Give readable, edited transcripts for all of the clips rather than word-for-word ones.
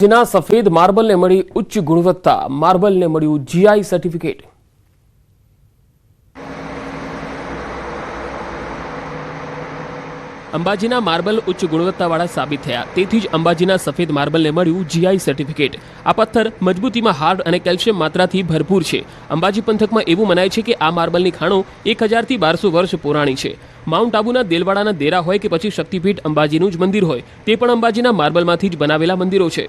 જેના સફેદ માર્બલને મળી ઉચ્ચ ગુણવત્તા માર્બલને મળ્યું જીઆઈ સર્ટિફિકેટ। અંબાજીના માર્બલ ઉચ્ચ ગુણવત્તાવાળા સાબિત થયા, તેથી જ અંબાજીના સફેદ માર્બલને મળ્યું જીઆઈ સર્ટિફિકેટ। આ પથ્થર મજબૂતીમાં હાર્ડ અને કેલ્શિયમ માત્રાથી ભરપૂર છે। અંબાજી પંથકમાં એવું મનાય છે કે આ માર્બલની ખાણો 1000 થી 1200 વર્ષ પુરાણી છે। માઉન્ટ આબુના દેલવાડાના દેરા હોય કે પછી શક્તિપીઠ અંબાજીનું જ મંદિર હોય, તે પણ અંબાજીના માર્બલમાંથી જ બનાવેલા મંદિરો છે।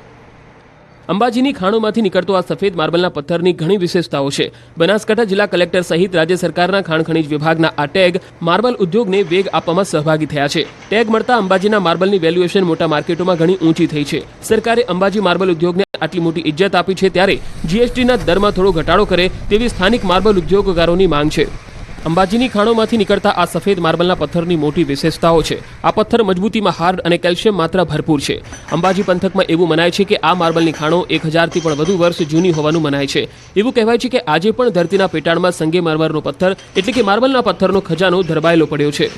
અંબાજીની ખાણોમાંથી નીકળતો આ સફેદ માર્બલના પથ્થરની ઘણી વિશેષતાઓ છે। બનાસકાંઠા જિલ્લા કલેક્ટર સહિત રાજ્ય સરકારના ખાણ ખનીજ વિભાગના આ ટેગ માર્બલ ઉદ્યોગને વેગ આપવામાં સહભાગી થયા છે। ટેગ મળતા અંબાજીના માર્બલની વેલ્યુએશન મોટા માર્કેટોમાં ઘણી ઊંચી થઈ છે। સરકારે અંબાજી માર્બલ ઉદ્યોગને આટલી મોટી ઇજ્જત આપી છે, ત્યારે જીએસટીના દરમાં થોડો ઘટાડો કરે તેવી સ્થાનિક માર્બલ ઉદ્યોગકારોની માંગ છે। અંબાજીની ખાણોમાંથી નીકળતા આ સફેદ માર્બલના પથ્થરની મોટી વિશેષતાઓ છે। આ પથ્થર મજબૂતીમાં હાર્ડ અને કેલ્શિયમ માત્રા ભરપૂર છે। અંબાજી પંથકમાં એવું મનાય છે કે આ માર્બલની ખાણો 1000 થી પણ વધુ વર્ષ જૂની હોવાનું મનાય છે। એવું કહેવાય છે કે આજે પણ ધરતીના પેટાળમાં સંગે મરમરનો પથ્થર એટલે કે માર્બલના પથ્થરનો ખજાનો ધરબાયેલો પડ્યો છે।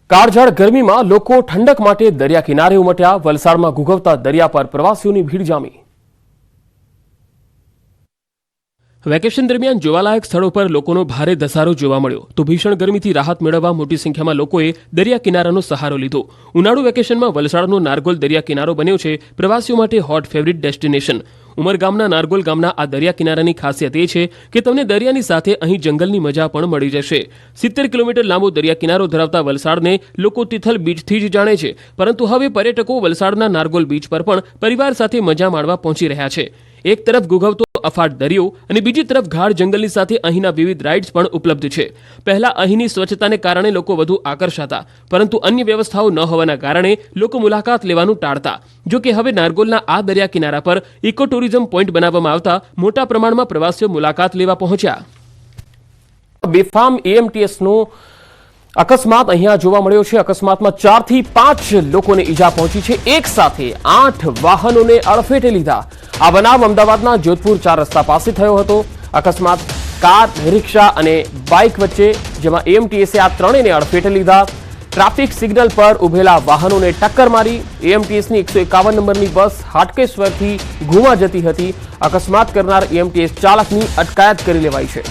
કાળઝાળ ગરમીમાં લોકો ઠંડક માટે દરિયા કિનારે ઉમટ્યા। વલસાડમાં ઘૂઘવતા દરિયા પર પ્રવાસીઓની ભીડ જામી। વેકેશન દરમિયાન જોવાલાયક સ્થળો પર લોકોનો ભારે ધસારો જોવા મળ્યો, તો ભીષણ ગરમીથી રાહત મેળવવા મોટી સંખ્યામાં લોકોએ દરિયા કિનારાનો સહારો લીધો। ઉનાળુ વેકેશનમાં વલસાડનો નારગોલ દરિયા કિનારો બન્યો છે પ્રવાસીઓ માટે હોટ ફેવરિટ ડેસ્ટિનેશન। ઉમરગામના નારગોલ ગામના આ દરિયા કિનારાની ખાસિયત એ છે કે તમને દરિયાની સાથે અહીં જંગલની મજા પણ મળી જશે। 70 કિલોમીટર લાંબો દરિયા કિનારો ધરાવતા વલસાડને લોકો તિથલ બીચથી જ જાણે છે, પરંતુ હવે પર્યટકો વલસાડના નારગોલ બીચ પર પણ પરિવાર સાથે મજા માણવા પહોંચી રહ્યા છે। એક તરફ ઘૂઘવતો અફાટ દરિયો અને બીજી તરફ ગાઢ જંગલની સાથે અહીંના વિવિધ રાઇડ્સ પણ ઉપલબ્ધ છે। પહેલા અહીંની સ્વચ્છતાને કારણે લોકો વધુ આકર્ષાતા, પરંતુ અન્ય વ્યવસ્થાઓ ન હોવાના કારણે લોકો મુલાકાત લેવાનું ટાળતા। જો કે હવે નારગોલના આ દરિયા કિનારા પર ઇકો ટુરિઝમ પોઈન્ટ બનાવવામાં આવતા મોટા પ્રમાણમાં પ્રવાસીઓ મુલાકાત લેવા પહોંચ્યા। બેફામ એએમટીએસનો અકસ્માત અહીંયા જોવા મળ્યો છે। અકસ્માતમાં 4 થી 5 લોકોને ઈજા પહોંચી છે। એક સાથે 8 વાહનોને અડફેટે લીધા। આ બનાવ અમદાવાદના જોધપુર 4 રસ્તા પાસે થયો હતો। અકસ્માત કાર, રિક્ષા અને બાઇક વચ્ચે, જેમાં એએમટીએસે આ ત્રણેયને અડફેટે લીધા। ટ્રાફિક સિગ્નલ પર ઉભેલા વાહનોને ટક્કર મારી। એએમટીએસની 151 નંબરની બસ હાટકેશ્વરથી ઘુમા જતી હતી। અકસ્માત કરનાર એએમટીએસ ચાલકની અટકાયત કરી લેવાઈ છે।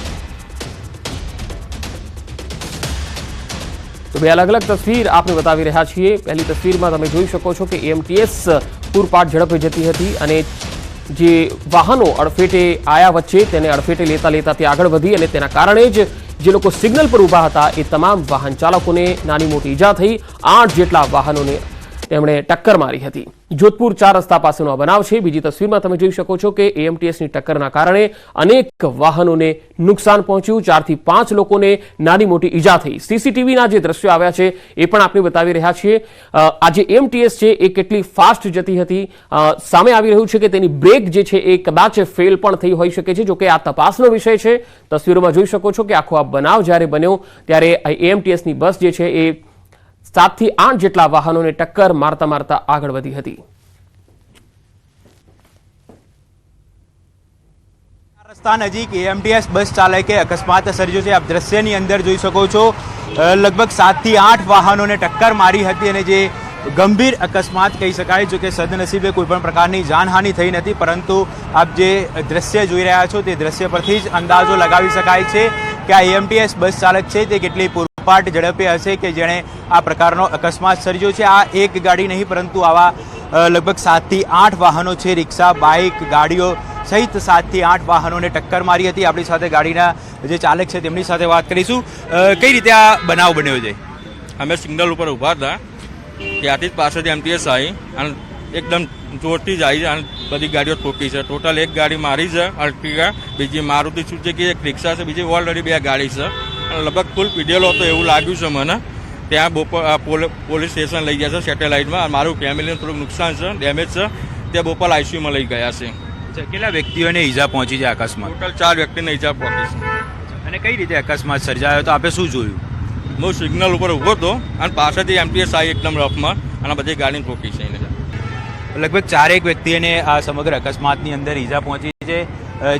તો બે અલગ અલગ તસવીર આપણે બતાવી રહ્યા છીએ। પહેલી તસવીરમાં તમે જોઈ શકો છો કે એએમટીએસ પૂરપાટ ઝડપે જતી હતી અને જે વાહનો અડફેટે આયા વચ્ચે તેને અડફેટે લેતા લેતા તે આગળ વધી અને તેના કારણે જ જે લોકો સિગ્નલ પર ઊભા હતા એ તમામ વાહન ચાલકોને નાની મોટી ઈજા થઈ। 8 જેટલા વાહનોને તેમણે ટક્કર મારી હતી। જોધપુર 4 રસ્તા પાસેનો આ બનાવ છે। બીજી તસવીરમાં તમે જોઈ શકો છો કે એએમટીએસની ટક્કરના કારણે અનેક વાહનોને નુકસાન પહોંચ્યું। 4 થી 5 લોકોને નાની મોટી ઈજા થઈ। સીસીટીવીના જે દ્રશ્યો આવ્યા છે એ પણ આપણે બતાવી રહ્યા છીએ। આ જે એએમટીએસ છે એ કેટલી ફાસ્ટ જતી હતી, સામે આવી રહ્યું છે કે તેની બ્રેક જે છે એ કદાચ ફેલ પણ થઈ હોઈ શકે છે। જોકે આ તપાસનો વિષય છે। તસવીરોમાં જોઈ શકો છો કે આખો આ બનાવ જ્યારે બન્યો ત્યારે એએમટીએસની બસ જે છે એ 7 થી 8 જેટલા વાહનોને ટક્કર મારતા મારતા આગળ વધી હતી। રસ્તા નજીક એએમટીએસ બસ ચાલકે અકસ્માત સર્જ્યો છે। આપ દ્રશ્યની અંદર જોઈ શકો છો, લગભગ 7 થી 8 વાહનોને ટક્કર મારી હતી અને જે ગંભીર અકસ્માત કહી શકાય। જો કે સદનસીબે કોઈ પણ પ્રકારની જાનહાનિ થઈ નથી, પરંતુ આપ જે દ્રશ્ય જોઈ રહ્યા છો તે દ્રશ્ય પરથી જ અંદાજો લગાવી શકાય છે કે આ એએમટીએસ બસ ચાલક છે તે કેટલી પૂરપાટ ઝડપે હશે કે જેણે આ પ્રકારનો અકસ્માત સર્જ્યો છે। આ એક ગાડી નહીં, પરંતુ આવા લગભગ 7 થી 8 વાહનો છે, રિક્ષા, બાઇક, ગાડીઓ સહિત 7 થી 8 વાહનોને ટક્કર મારી હતી। આપણી સાથે ગાડીના જે ચાલક છે તેમની સાથે વાત કરીશું। કઈ રીતે આ બનાવ બન્યો છે? અમે સિગ્નલ ઉપર ઊભા હતા, ત્યાંથી જ પાછળથી એમટીએસ આવી અને એકદમ જોરથી જ આવી અને બધી ગાડીઓ ઠોકી છે। ટોટલ એક ગાડી મારી છે અર્ટિગા, બીજી મારુતિ સુઝુકી, એક રિક્ષા છે, બીજી ઓલરેડી 2 ગાડી છે અને લગભગ ફૂલ પીડેલો હતો એવું લાગ્યું છે મને। ત્યાં પોલીસ સ્ટેશન લઈ ગયા છે સેટેલાઇટમાં। મારું ફેમિલીને થોડુંક નુકસાન છે, ડેમેજ છે, ત્યાં બોપલ આઈસીયુમાં લઈ ગયા છે। કેટલા વ્યક્તિઓને ઈજા પહોંચી છે અકસ્માત? ટોટલ 4 વ્યક્તિને ઈજા પહોંચી છે। અને કઈ રીતે અકસ્માત સર્જાયો તો આપે શું જોયું? હું સિગ્નલ ઉપર ઊભો હતો અને પાછળથી એમટીએસ આવી એકદમ રફમાં અને બધી ગાડીને ઠોકી છે। લગભગ 4 વ્યક્તિઓને આ સમગ્ર અકસ્માતની અંદર ઈજા પહોંચી છે।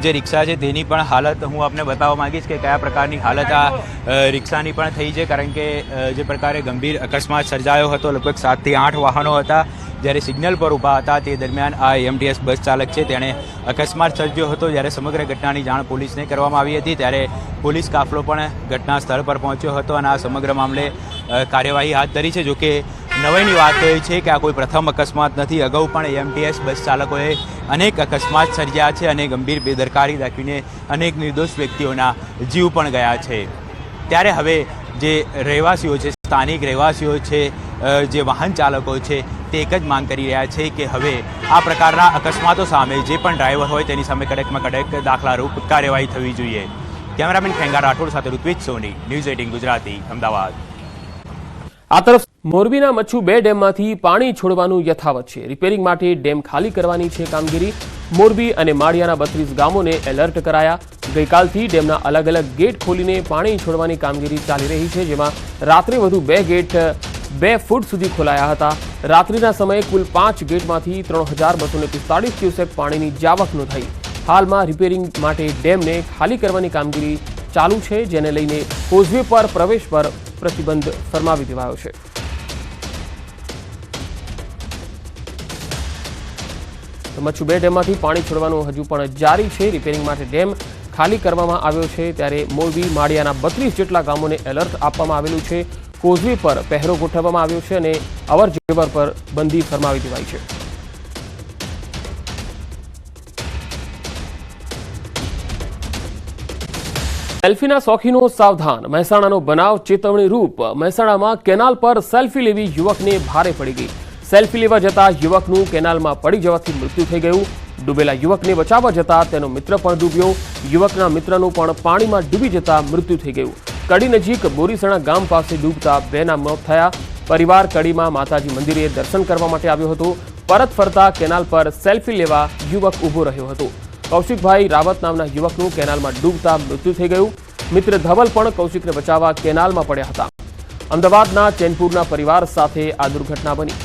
જે રિક્ષા છે તેની પણ હાલત હું આપને બતાવવા માંગીશ કે કયા પ્રકારની હાલત આ રિક્ષાની પણ થઈ છે, કારણ કે જે પ્રકારે ગંભીર અકસ્માત સર્જાયો હતો, લગભગ 7 થી 8 વાહનો હતા જ્યારે સિગ્નલ પર ઊભા હતા તે દરમિયાન આ AMTS બસ ચાલક છે તેણે અકસ્માત સર્જ્યો હતો। જ્યારે સમગ્ર ઘટનાની જાણ પોલીસને કરવામાં આવી હતી ત્યારે પોલીસ કાફલો પણ ઘટના સ્થળ પર પહોંચ્યો હતો અને આ સમગ્ર મામલે કાર્યવાહી હાથ ધરી છે। જોકે નવાઈની વાત તો એ છે કે આ કોઈ પ્રથમ અકસ્માત નથી। અગાઉ પણ AMTS બસ ચાલકોએ અનેક અકસ્માત સર્જ્યા છે અને ગંભીર બેદરકારી દાખવીને અનેક નિર્દોષ વ્યક્તિઓના જીવ પણ ગયા છે। ત્યારે હવે જે રહેવાસીઓ છે, સ્થાનિક રહેવાસીઓ છે, જે વાહન ચાલકો છે તે એક જ માંગ કરી રહ્યા છે કે હવે આ પ્રકારના અકસ્માતો સામે જે પણ ડ્રાઈવર હોય તેની સામે કડકમાં કડક દાખલારૂપ કાર્યવાહી થવી જોઈએ। કેમેરામેન ખેંગા રાઠોડ સાથે ઋત્વિજ સોની, ન્યૂઝ 18 ગુજરાતી, અમદાવાદ। આ તરફ મોરબીના મચ્છુ 2 ડેમમાંથી પાણી છોડવાનું યથાવત છે। રિપેરિંગ માટે ડેમ ખાલી કરવાની છે કામગીરી। મોરબી અને માળિયાના 32 ગામોને એલર્ટ કરાયા। ગઈકાલથી ડેમના અલગ અલગ ગેટ ખોલીને પાણી છોડવાની કામગીરી ચાલી રહી છે, જેમાં રાત્રે વધુ 2 ગેટ 2 ફૂટ સુધી ખોલાયા હતા। રાત્રિના સમયે કુલ 5 ગેટમાંથી 3245 ક્યુસેક પાણીની જાવક નોંધાઈ। હાલમાં રિપેરિંગ માટે ડેમને ખાલી કરવાની કામગીરી ચાલુ છે, જેને લઈને કોઝવે પર પ્રવેશ પર પ્રતિબંધ ફરમાવી દેવાયો છે। મચ્છુ 2 ડેમમાંથી પાણી છોડવાનું હજુ પણ જારી છે। રિપેરિંગ માટે ડેમ ખાલી કરવામાં આવ્યો છે, ત્યારે મોરબી માળિયાના 32 જેટલા ગામોને એલર્ટ આપવામાં આવેલું છે। કોઝવે પર પહેરો ગોઠવવામાં આવ્યો છે અને અવર જવર પર બંધી ફરમાવી દેવાઈ છે। સેલ્ફીના શોખીનો સાવધાન, મહેસાણાનો બનાવ ચેતવણી રૂપ। મહેસાણામાં કેનાલ પર સેલ્ફી લેવી યુવકને ભારે પડી ગઈ। સેલ્ફી લેવા જતા યુવકનું કેનાલમાં પડી જવાથી મૃત્યુ થઈ ગયું। ડૂબેલા યુવકને બચાવવા જતા તેનો મિત્ર પણ ડૂબ્યો। યુવકના મિત્રનું પણ પાણીમાં ડૂબી જતા મૃત્યુ થઈ ગયું। કડી નજીક બોરીસણા ગામ પાસે ડૂબતા 2ના મોત થયા। પરિવાર કડીમાં માતાજી મંદિરે દર્શન કરવા માટે આવ્યો હતો। પરત ફરતા કેનાલ પર સેલ્ફી લેવા યુવક ઊભો રહ્યો હતો। કૌશિકભાઈ રાવત નામના યુવકનું કેનાલમાં ડૂબતા મૃત્યુ થઈ ગયું। મિત્ર ધવલ પણ કૌશિકને બચાવવા કેનાલમાં પડ્યા હતા। અમદાવાદના ચેનપુરના પરિવાર સાથે આ દુર્ઘટના બની।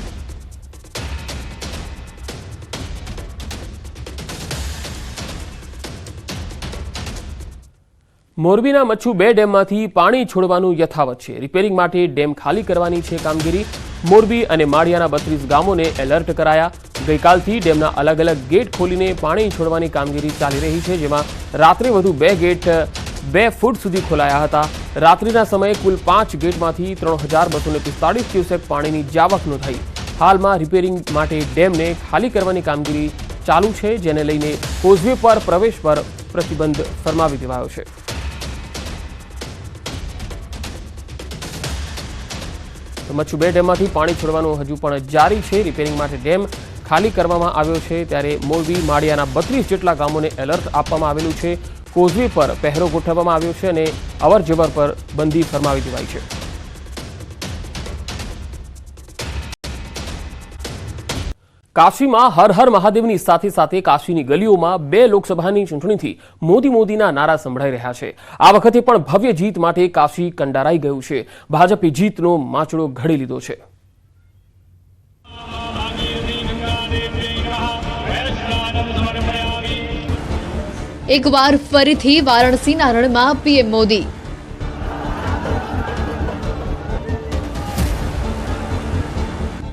મોરબીના મચ્છુ 2 ડેમમાંથી પાણી છોડવાનું યથાવત છે। રિપેરિંગ માટે ડેમ ખાલી કરવાની છે કામગીરી। મોરબી અને માળિયાના 32 ગામોને એલર્ટ કરાયા। ગઈકાલથી ડેમના અલગ અલગ ગેટ ખોલીને પાણી છોડવાની કામગીરી ચાલી રહી છે, જેમાં રાત્રે વધુ 2 ગેટ 2 ફૂટ સુધી ખોલાયા હતા। રાત્રિના સમયે કુલ 5 ગેટમાંથી 3245 ક્યુસેક પાણીની જાવક નોંધાઈ। હાલમાં રિપેરિંગ માટે ડેમને ખાલી કરવાની કામગીરી ચાલુ છે, જેને લઈને કોઝવે પર પ્રવેશ પર પ્રતિબંધ ફરમાવી દેવાયો છે। મચ્છુ 2 ડેમમાંથી પાણી છોડવાનું હજુ પણ જારી છે। રિપેરિંગ માટે ડેમ ખાલી કરવામાં આવ્યો છે, ત્યારે મોરબી માળિયાના 32 જેટલા ગામોને એલર્ટ આપવામાં આવેલું છે। કોઝવે પર પહેરો ગોઠવવામાં આવ્યો છે અને અવર જવર પર બંધી ફરમાવી દેવાઈ છે। કાશીમાં હર હર મહાદેવની સાથે સાથે કાશીની ગલીઓમાં 2 લોકસભાની ચૂંટણીથી મોદીના નારા સંભળાઈ રહ્યા છે। આ વખતે પણ ભવ્ય જીત માટે કાશી કંડારાઈ ગયું છે। ભાજપે જીતનો માચડો ઘડી લીધો છે। એકવાર ફરીથી વારાણસીના રણમાં પીએમ મોદી।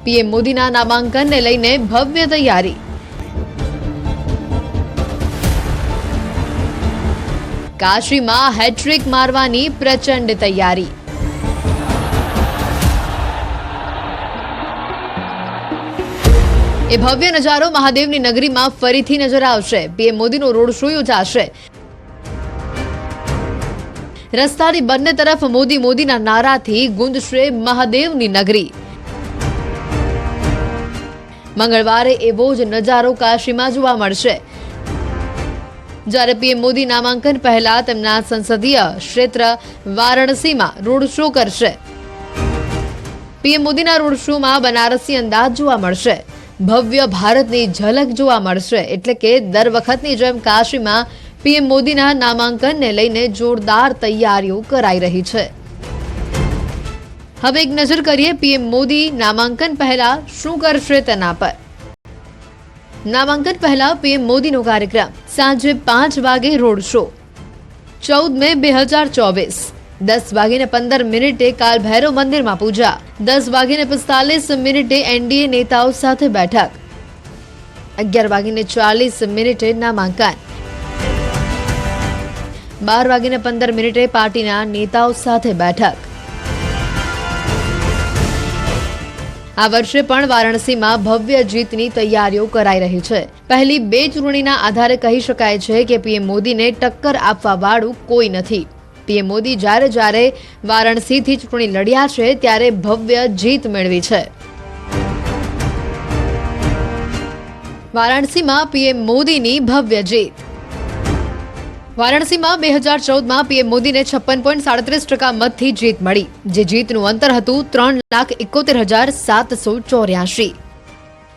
પીએમ મોદીના નામાંકનને લઈને ભવ્ય તૈયારી। કાશીમાં હેટ્રિક મારવાની પ્રચંડ તૈયારી। એ ભવ્ય નજારો મહાદેવની નગરીમાં ફરીથી નજર આવશે। પીએમ મોદીનો રોડ શો યોજાશે। રસ્તાની બંને તરફ મોદીના નારાથી ગુંજશે મહાદેવની નગરી। મંગળવારે એવો જ નજારો કાશીમાં જોવા મળશે, જ્યારે પીએમ મોદી નામાંકન પહેલા તેમના સંસદીય ક્ષેત્ર વારાણસીમાં રોડ શો કરશે। પીએમ મોદીના રોડ શોમાં બનારસી અંદાજ જોવા મળશે। ભવ્ય ભારતની ઝલક જોવા મળશે। એટલે કે દર વખતની જેમ કાશીમાં પીએમ મોદીના નામાંકનને લઈને જોરદાર તૈયારીઓ કરાઈ રહી છે। હવે એક નજર કરીએ પીએમ મોદી નામાંકન પહેલા શું કરશે તેના પર। નામાંકન પહેલા પીએમ મોદીનો કાર્યક્રમ સાંજે 5 વાગે રોડ શો। 14 મે 2024 10:15 કાલ ભૈરવ મંદિરમાં પૂજા, 10:45 એનડીએ નેતાઓ સાથે બેઠક, 11:40 નામાંકન, 12:15 પાર્ટીના નેતાઓ સાથે બેઠક. આ વર્ષે પણ વારાણસીમાં ભવ્ય જીતની તૈયારીઓ કરાઈ રહી છે. પહેલી બે ચૂંટણીના આધારે કહી શકાય છે કે પીએમ મોદીને ટક્કર આપવા વાળું કોઈ નથી. પીએમ મોદી જ્યારે વારાણસીથી ચૂંટણી લડ્યા છે ત્યારે ભવ્ય જીત મેળવી છે. વારાણસીમાં પીએમ મોદીની ભવ્ય જીત. વારાણસીમાં 2014માં પીએમ મોદીને 56.37% મતથી જીત મળી, જે જીતનું અંતર હતું 3,71,784.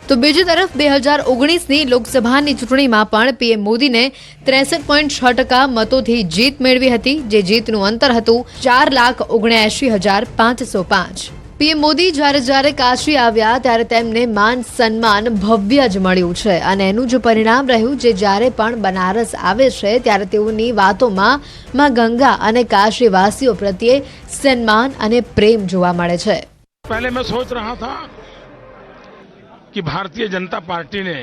તો બીજી તરફ 2019ની લોકસભાની ચૂંટણીમાં પણ પીએમ મોદીને 63.6% મતોથી જીત મેળવી હતી, જે જીતનું અંતર હતું 4,79,505. પીએમ મોદી જ્યારે કાશી આવ્યા ત્યારે તેમને માન સન્માન ભવ્ય જ મળ્યું છે અને એનું જ પરિણામ રહ્યું જે જ્યારે પણ બનારસ આવે છે ત્યારે તેઓની વાતોમાં માં ગંગા અને કાશીવાસીઓ પ્રત્યે સન્માન અને પ્રેમ જોવા મળે છે. पहले मैं सोच रहा था कि भारतीय जनता पार्टी ने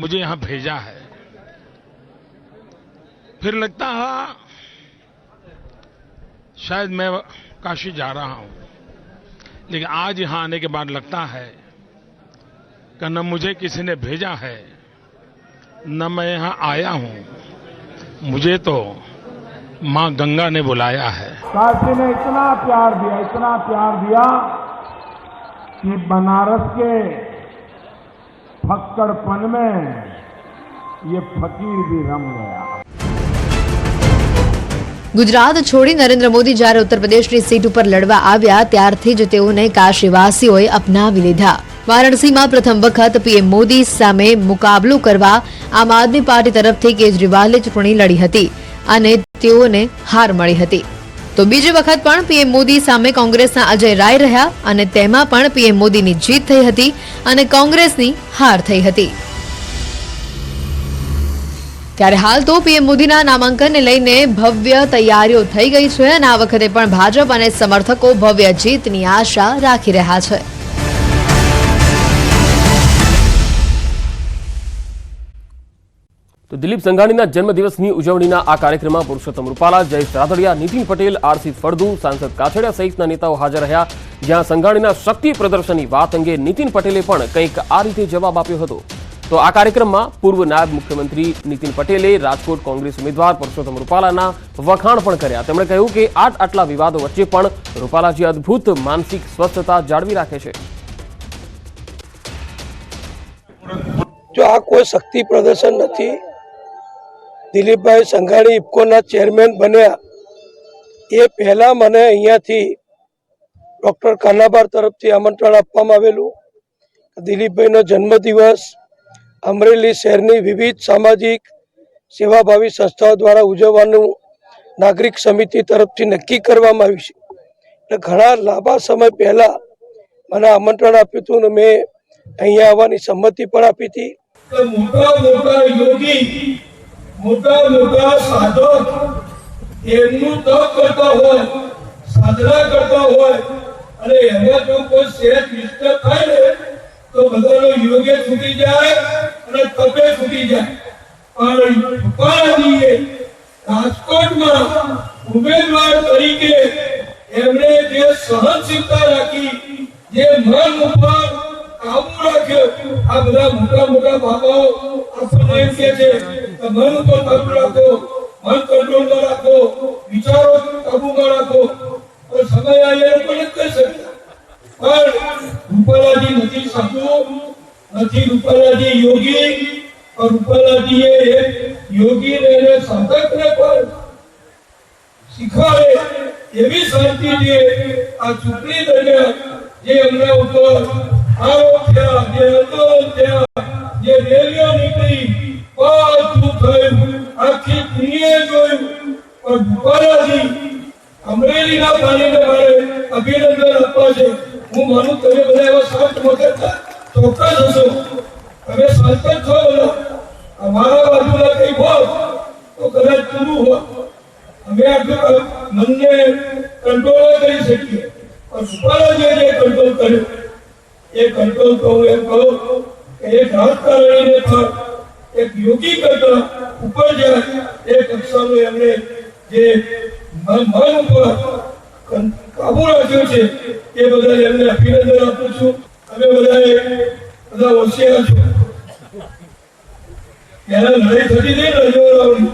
मुझे यहां भेजा है, फिर लगता है शायद मैं काशी जा रहा हूं, लेकिन आज यहां आने के बाद लगता है कि न मुझे किसी ने भेजा है न मैं यहां आया हूं, मुझे तो मां गंगा ने बुलाया है. काशी ने इतना प्यार दिया कि बनारस के फक्कड़पन में ये फकीर भी रम गया. ગુજરાત છોડી નરેન્દ્ર મોદી જ્યારે ઉત્તર પ્રદેશની સીટ ઉપર લડવા આવ્યા ત્યારથી જ તેઓને કાશીવાસીઓએ અપનાવી લીધા. વારાણસીમાં પ્રથમ વખત પીએમ મોદી સામે મુકાબલો કરવા આમ આદમી પાર્ટી તરફથી કેજરીવાલે ચૂંટણી લડી હતી અને તેઓને હાર મળી હતી. તો બીજી વખત પણ પીએમ મોદી સામે કોંગ્રેસના અજય રાય રહ્યા અને તેમાં પણ પીએમ મોદીની જીત થઈ હતી અને કોંગ્રેસની હાર થઈ હતી. ત્યારે હાલ તો પીએમ મોદીના નામાંકનને લઈને ભવ્ય તૈયારીઓ થઈ ગઈ છે અને આ વખતે પણ ભાજપ અને સમર્થકો ભવ્ય જીતની આશા રાખી રહ્યા છે. તો દિલીપ સંઘાણીના જન્મદિવસની ઉજવણીના આ કાર્યક્રમમાં પુરુષોત્તમ રૂપાલા, જયેશ રાદડિયા, નીતિન પટેલ, આરસી ફળદુ, સાંસદ કાછડિયા સહિતના નેતાઓ હાજર રહ્યા. જ્યાં સંઘાણીના શક્તિ પ્રદર્શનની વાત અંગે નીતિન પટેલે પણ કંઈક આ રીતે જવાબ આપ્યો હતો. તો આ કાર્યક્રમમાં પૂર્વ નાયબ મુખ્યમંત્રી નીતિન પટેલે રાજકોટ કોંગ્રેસ ઉમેદવાર પુરુષોત્તમ રૂપાલાના વખાણ પણ કર્યા. તેમણે કહ્યું કે આટલા વિવાદો વચ્ચે પણ રૂપાલાજી અદ્ભુત માનસિક સ્વસ્થતા જાળવી રાખે છે. જો આ કોઈ શક્તિ પ્રદર્શન નથી. દિલીપભાઈ સંઘાણી ઇફકોના ચેરમેન બન્યા એ પહેલા મને અહીંયાથી ડોક્ટર કાનાબાર તરફથી આમંત્રણ આપવામાં આવેલું. દિલીપભાઈનો જન્મદિવસ અમરેલી શહેરની વિવિધ સામાજિક સેવાભાવી સંસ્થાઓ દ્વારા ઉજવવાનું નાગરિક સમિતિ તરફથી નક્કી કરવામાં આવ્યું છે. એટલે ઘણા લાંબા સમય પહેલા મને આમંત્રણ આપ્યું હતું અને મેં અહીંયા આવવાની સંમતિ પણ આપી હતી. મોટા યોગી, મોટા સાધક એમનું તપ કરતા હોય, સાધના કરતા હોય અને એમાં જો કોઈ સેજ મિસ્ટેક થાય ને તો બધાનો યોગે છૂટી જાય અને તપે છૂટી જાય. પણ રૂપાલાજીએ રાજકોટમાં ઉમેદવાર તરીકે એમણે જે સહનશીલતા રાખી, જે મન ઉપર કાબુ રાખ્યો. આ બધા મોટા બાબાઓ આપણને એમ કે છે કે મન ઉપર કાબુ રાખો, મન કંટ્રોલમાં રાખો, વિચારો કાબુમાં રાખો. પણ સમય આવ્યા પણ કહી શકતા. પણ રૂપાલાજી નથી સાધુ, નથી રૂપાલાજી યોગી. પણ રૂપાલાજીએ એક યોગીને અને સાધકને પણ શીખવાડે એવી શાંતિથી આ ચૂંટણી દરમિયાન જે એમના ઉપર આરોપ થયા, જે આંદોલન થયા, જે રેલીઓ નીકળી, બધું થયું, આખી દુનિયાએ જોયું. પણ રૂપાલાજી અમરેલીના પાણીને મારે અભિનંદન આપવા છે. હું માનું તમે બધા એવા શાંત મગજના ચોક્કસ હશો. તમે શાંત જ છો. બધા અમારા બાજુના કઈ હોત તો કદાચ પૂરું હોત. અમે અમે આટલું મનને કંટ્રોલ કરી શકીએ, પણ રૂપાલા જે કંટ્રોલ કર્યો એ કંટ્રોલ તો હું એમ કહું કે એક રાજકારણીને પણ એક યોગી કરતા ઉપર જાય એ કક્ષાનું એમણે જે મન ઉપર કાબુ રાખ્યો છે એ બદલ એમને અભિનંદન આપું છું. અમે બધા હોશિયાર છો. પહેલા લડાઈ થતી નહીં રજવાડાઓની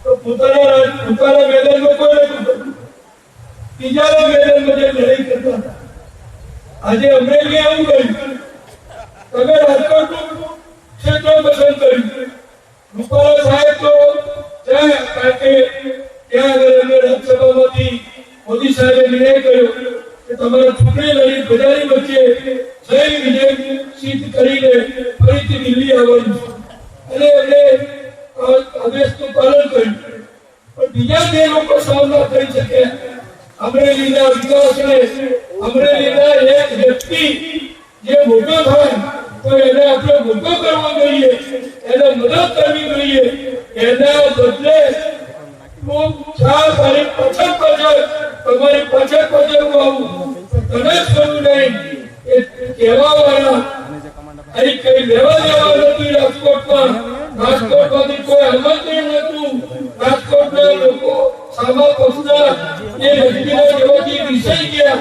તો પોતાના મેદાનમાં કોઈ નતું કરતું, બીજાના મેદાનમાં જે લડાઈ કરતા હતા. આજે અમરેલી એવું કર્યું, તમે રાજકોટનું ક્ષેત્ર પસંદ કર્યું. રૂપાલા સાહેબ તો કારણ કે ત્યાં આગળ એમને રાજ્યસભામાંથી મોદી સાહેબે નિર્ણય કર્યો કે તમારે ચૂંટણી લડી બજારી વચ્ચે જય વિજય સિદ્ધ કરીને ફરીથી દિલ્હી આવવાનું અને એમને આદેશનું પાલન કર્યું. પણ બીજા જે લોકો સામના કરી શક્યા અમરેલીના વિકાસને, અમરેલીના એક વ્યક્તિ જે મોટો થાય તો એને આપણે મોટો કરવો જોઈએ, એને મદદ કરવી જોઈએ. એના બદલે હું 4 તારીખ પાછળ તમારી પાછળ હું આવું તને જ કરવું નહીં એ કહેવા વાળા અહીં કઈ લેવા દેવા નથી. રાજકોટમાંથી કોઈ આમંત્રણ નતું. રાજકોટના લોકો સામા પક્ષના એ વ્યક્તિના જેવાથી વિસરી ગયા,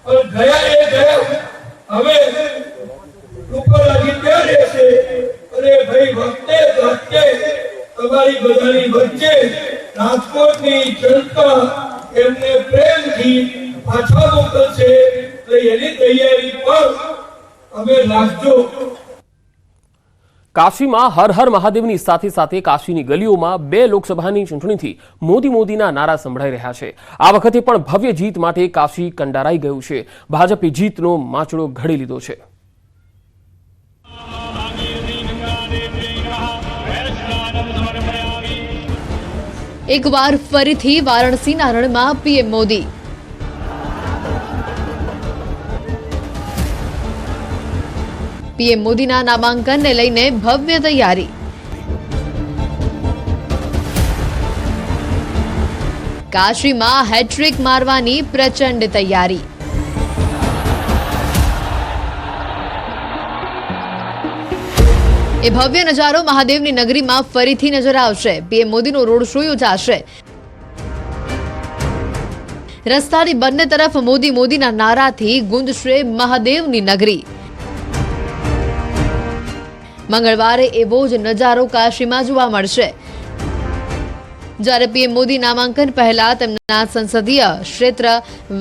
પણ ગયા એ ગયા. હવે રૂપાલાજી ત્યાં રહેશે અને ભાઈ વખતે તમારી બધાની વચ્ચે રાજકોટની જનતા એમને પ્રેમથી પાછા મોકલશે તો એની તૈયારી પણ અમે રાખજો. કાશીમાં હર હર મહાદેવની સાથે સાથે કાશીની ગલીઓમાં 2 લોકસભાની ચૂંટણીથી મોદીના નારા સંભળાઈ રહ્યા છે. આ વખતે પણ ભવ્ય જીત માટે કાશી કંડારાઈ ગયું છે. ભાજપે જીતનો માચડો ઘડી લીધો છે. એકવાર ફરીથી વારાણસીના રણમાં પીએમ મોદી. પીએમ મોદીના નામાંકનને લઈને ભવ્ય તૈયારી. કાશીમાં હેટ્રિક મારવાની પ્રચંડ તૈયારી. એ ભવ્ય નજારો મહાદેવની નગરીમાં ફરીથી નજર આવશે. પીએમ મોદીનો રોડ શો યોજાશે. રસ્તાની બંને તરફ મોદીના નારાથી ગુંજશે મહાદેવની નગરી. મંગળવારે એવો જ નજારો કાશીમાં જોવા મળશે. જ્યારે પીએમ મોદી નામાંકન પહેલા તેમના સંસદીય ક્ષેત્ર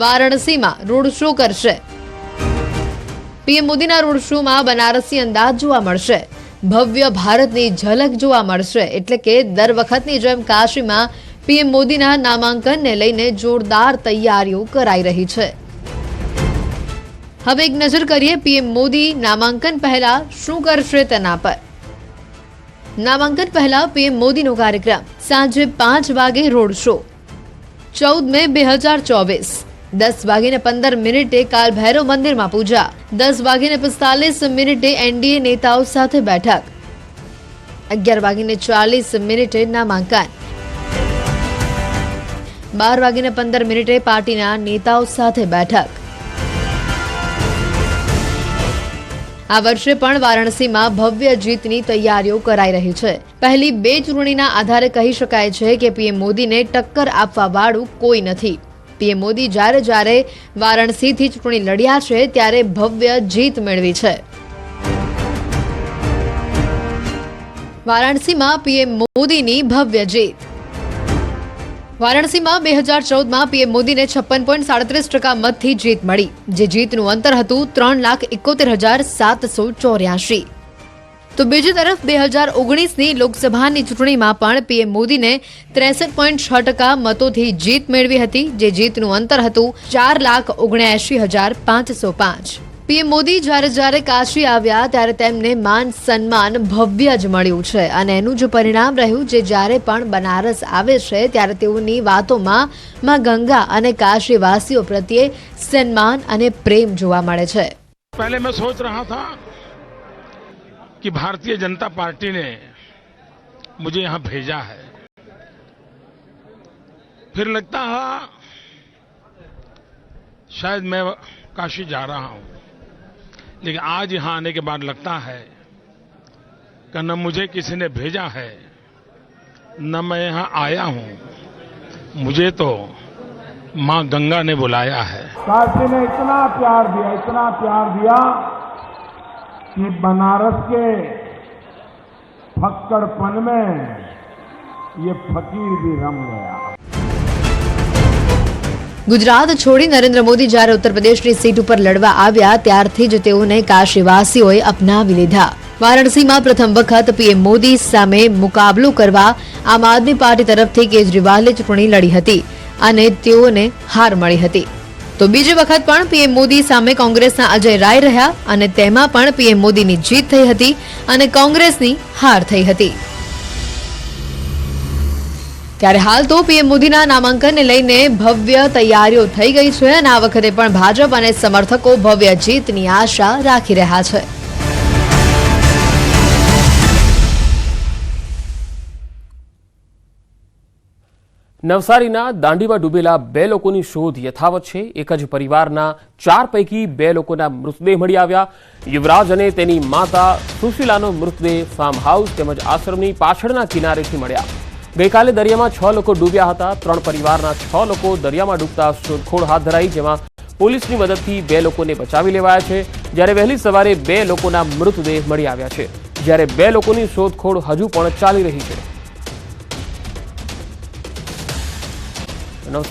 વારાણસીમાં રોડ શો કરશે. પીએમ મોદીના રોડ શોમાં બનારસી અંદાજ જોવા મળશે. ભવ્ય ભારતની ઝલક જોવા મળશે. એટલે કે દર વખતની જેમ કાશીમાં પીએમ મોદીના નામાંકનને લઈને જોરદાર તૈયારીઓ કરાઈ રહી છે. હવે એક નજર કરીએ પીએમ મોદી નામાંકન પહેલા શું કરશે તેના પર. નામાંકન પહેલા પીએમ મોદીનો કાર્યક્રમ સાંજે 5 વાગે રોડ શો. 14 મે 2024 10:15 કાલ ભૈરવ મંદિરમાં પૂજા. 10:45 એનડીએ નેતાઓ સાથે બેઠક. 11:40 નામાંકન. 12:15 પાર્ટીના નેતાઓ સાથે બેઠક. આ વર્ષે પણ વારાણસીમાં ભવ્ય જીતની તૈયારીઓ કરાઈ રહી છે. પહેલી 2 ચૂંટણીના આધારે કહી શકાય છે કે પીએમ મોદીને ટક્કર આપવા વાળું કોઈ નથી. પીએમ મોદી જ્યારે વારાણસીથી ચૂંટણી લડ્યા છે ત્યારે ભવ્ય જીત મેળવી છે. વારાણસીમાં પીએમ મોદીની ભવ્ય જીત. વારાણસીમાં 2014માં પીએમ મોદીને 56.37% મતથી જીત મળી, જે જીતનું અંતર હતું 3,71,784. તો બીજી તરફ 2019ની લોકસભાની ચૂંટણીમાં પણ પીએમ મોદીને 63.6% મતોથી જીત મેળવી હતી, જે જીતનું અંતર હતું 4,79,505. પીએમ મોદી જ્યારે કાશી આવ્યા ત્યારે તેમને માન સન્માન ભવ્ય જ મળ્યું છે અને એનું જ પરિણામ રહ્યું જે જ્યારે પણ બનારસ આવે છે ત્યારે તેઓની વાતોમાં માં ગંગા અને કાશીવાસીઓ પ્રત્યે સન્માન અને પ્રેમ જોવા મળે છે. पहले मैं सोच रहा था कि भारतीय जनता पार्टी ने मुझे यहां भेजा है, फिर लगता है शायद मैं काशी जा रहा हूं, लेकिन आज यहां आने के बाद लगता है कि न मुझे किसी ने भेजा है, न मैं यहां आया हूं, मुझे तो मां गंगा ने बुलाया है। काशी ने इतना प्यार दिया कि बनारस के फक्कड़पन में ये फकीर भी रम गया। ગુજરાત છોડી નરેન્દ્ર મોદી જ્યારે ઉત્તર પ્રદેશની સીટ ઉપર લડવા આવ્યા ત્યારથી જ તેઓને કાશીવાસીઓએ અપનાવી લીધા। વારાણસીમાં પ્રથમ વખત પીએમ મોદી સામે મુકાબલો કરવા આમ આદમી પાર્ટી તરફથી કેજરીવાલે ચૂંટણી લડી હતી અને તેઓને હાર મળી હતી। તો બીજી વખત પણ પીએમ મોદી સામે કોંગ્રેસના અજય રાય રહ્યા અને તેમાં પણ પીએમ મોદીની જીત થઈ હતી અને કોંગ્રેસની હાર થઈ હતી। ત્યારે હાલ તો પીએમ મોદીના નામાંકનને લઈને ભવ્ય તૈયારીઓ થઈ ગઈ છે અને આ વખતે પણ ભાજપ અને સમર્થકો ભવ્ય જીતની આશા રાખી રહ્યા છે। નવસારીના દાંડીમાં ડૂબેલા 2 લોકોની શોધ યથાવત છે। એક જ પરિવારના 4 પૈકી 2 લોકોના મૃતદેહ મળી આવ્યા। યુવરાજ અને તેની માતા સુશીલાનો મૃતદેહ ફાર્મ હાઉસ તેમજ આશ્રમની પાછળના કિનારેથી મળ્યા। ગઈકાલે દરિયામાં 6 લોકો ડૂબ્યા હતા। 3 પરિવારના 6 લોકો દરિયામાં ડૂબતા શોધખોળ હાથ ધરાઈ, જેમાં પોલીસની મદદથી 2 લોકોને બચાવી લેવાયા છે, જ્યારે વહેલી સવારે 2 લોકોના મૃતદેહ મળી આવ્યા છે, જ્યારે 2 લોકોની શોધખોળ હજુ પણ ચાલી રહી છે। નવસારી